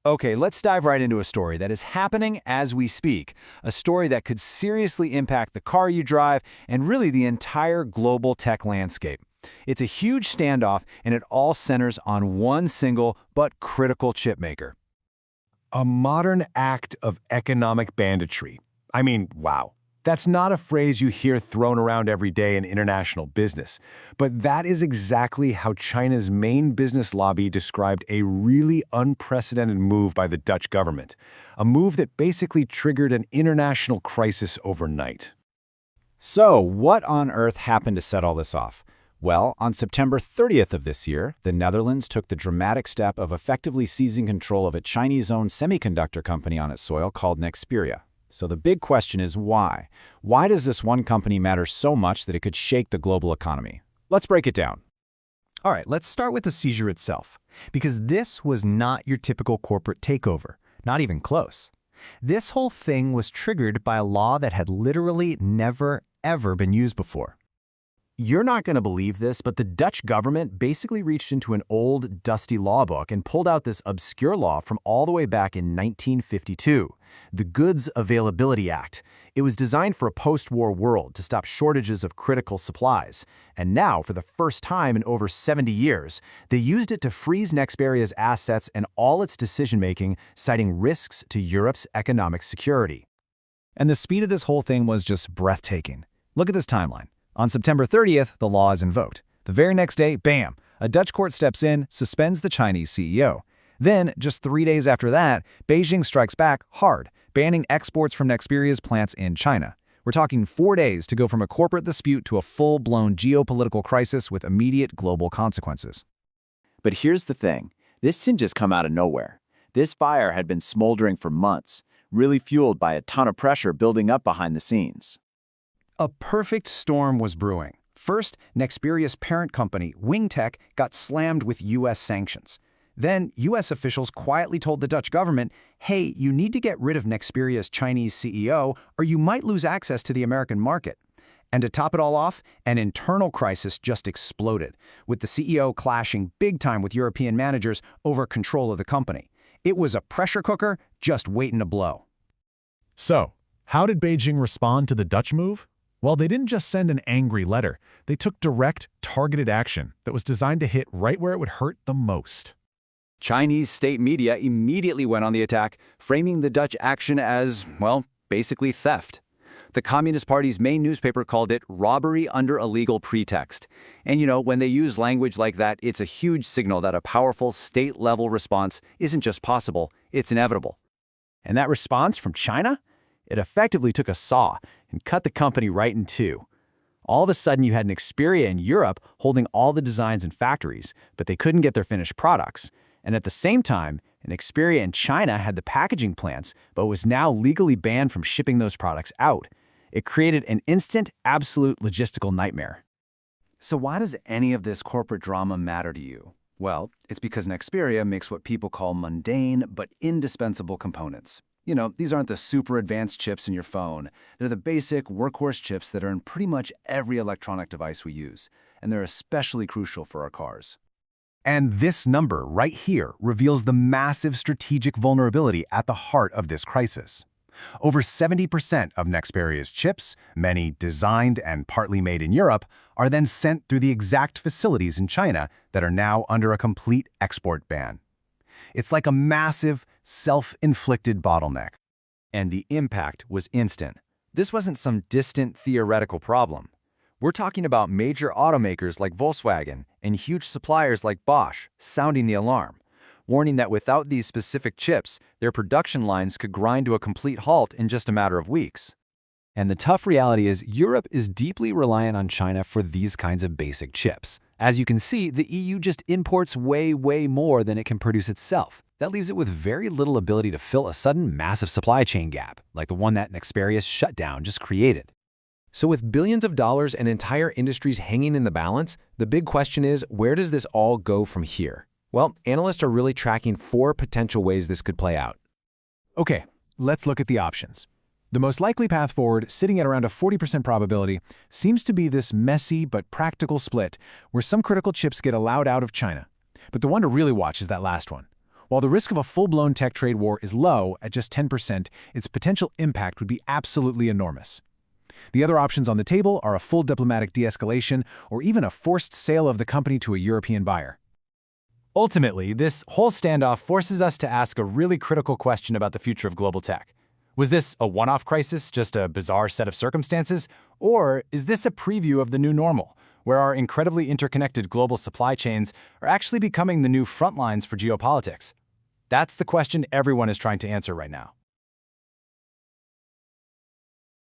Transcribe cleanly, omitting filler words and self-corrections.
Okay, let's dive right into a story that is happening as we speak, a story that could seriously impact the car you drive and really the entire global tech landscape. It's a huge standoff, and it all centers on one single but critical chip maker. A modern act of economic banditry. I mean, wow. That's not a phrase you hear thrown around every day in international business. But that is exactly how China's main business lobby described a really unprecedented move by the Dutch government. A move that basically triggered an international crisis overnight. So, what on earth happened to set all this off? Well, on September 30th of this year, the Netherlands took the dramatic step of effectively seizing control of a Chinese-owned semiconductor company on its soil called Nexperia. So the big question is why? Why does this one company matter so much that it could shake the global economy? Let's break it down. All right, let's start with the seizure itself, because this was not your typical corporate takeover, not even close. This whole thing was triggered by a law that had literally never, ever been used before. You're not going to believe this, but the Dutch government basically reached into an old, dusty law book and pulled out this obscure law from all the way back in 1952, the Goods Availability Act. It was designed for a post-war world to stop shortages of critical supplies. And now, for the first time in over 70 years, they used it to freeze Nexperia's assets and all its decision-making, citing risks to Europe's economic security. And the speed of this whole thing was just breathtaking. Look at this timeline. On September 30th, the law is invoked. The very next day, bam, a Dutch court steps in, suspends the Chinese CEO. Then, just 3 days after that, Beijing strikes back hard, banning exports from Nexperia's plants in China. We're talking 4 days to go from a corporate dispute to a full-blown geopolitical crisis with immediate global consequences. But here's the thing. This didn't just come out of nowhere. This fire had been smoldering for months, really fueled by a ton of pressure building up behind the scenes. A perfect storm was brewing. First, Nexperia's parent company, Wingtech, got slammed with U.S. sanctions. Then, U.S. officials quietly told the Dutch government, hey, you need to get rid of Nexperia's Chinese CEO or you might lose access to the American market. And to top it all off, an internal crisis just exploded, with the CEO clashing big time with European managers over control of the company. It was a pressure cooker just waiting to blow. So, how did Beijing respond to the Dutch move? Well, they didn't just send an angry letter. They took direct, targeted action that was designed to hit right where it would hurt the most. Chinese state media immediately went on the attack, framing the Dutch action as, well, basically theft. The Communist Party's main newspaper called it robbery under a legal pretext. And when they use language like that, it's a huge signal that a powerful state-level response isn't just possible, it's inevitable. And that response from China? It effectively took a saw and cut the company right in two. All of a sudden, you had Nexperia in Europe holding all the designs in factories, but they couldn't get their finished products. And at the same time, Nexperia in China had the packaging plants, but was now legally banned from shipping those products out. It created an instant, absolute logistical nightmare. So why does any of this corporate drama matter to you? Well, it's because Nexperia makes what people call mundane but indispensable components. These aren't the super advanced chips in your phone. They're the basic workhorse chips that are in pretty much every electronic device we use, and they're especially crucial for our cars. And this number right here reveals the massive strategic vulnerability at the heart of this crisis. Over 70% of Nexperia's chips, many designed and partly made in Europe, are then sent through the exact facilities in China that are now under a complete export ban. It's like a massive, self-inflicted bottleneck. And the impact was instant. This wasn't some distant theoretical problem. We're talking about major automakers like Volkswagen and huge suppliers like Bosch sounding the alarm, warning that without these specific chips, their production lines could grind to a complete halt in just a matter of weeks. And the tough reality is Europe is deeply reliant on China for these kinds of basic chips. As you can see, the EU just imports way more than it can produce itself. That leaves it with very little ability to fill a sudden massive supply chain gap, like the one that Nexperia's shutdown just created. So with billions of dollars and entire industries hanging in the balance, the big question is, where does this all go from here? Well, analysts are really tracking 4 potential ways this could play out. Okay, let's look at the options. The most likely path forward, sitting at around a 40% probability, seems to be this messy but practical split where some critical chips get allowed out of China. But the one to really watch is that last one. While the risk of a full-blown tech trade war is low, at just 10%, its potential impact would be absolutely enormous. The other options on the table are a full diplomatic de-escalation or even a forced sale of the company to a European buyer. Ultimately, this whole standoff forces us to ask a really critical question about the future of global tech. Was this a one-off crisis, just a bizarre set of circumstances? Or is this a preview of the new normal, where our incredibly interconnected global supply chains are actually becoming the new front lines for geopolitics? That's the question everyone is trying to answer right now.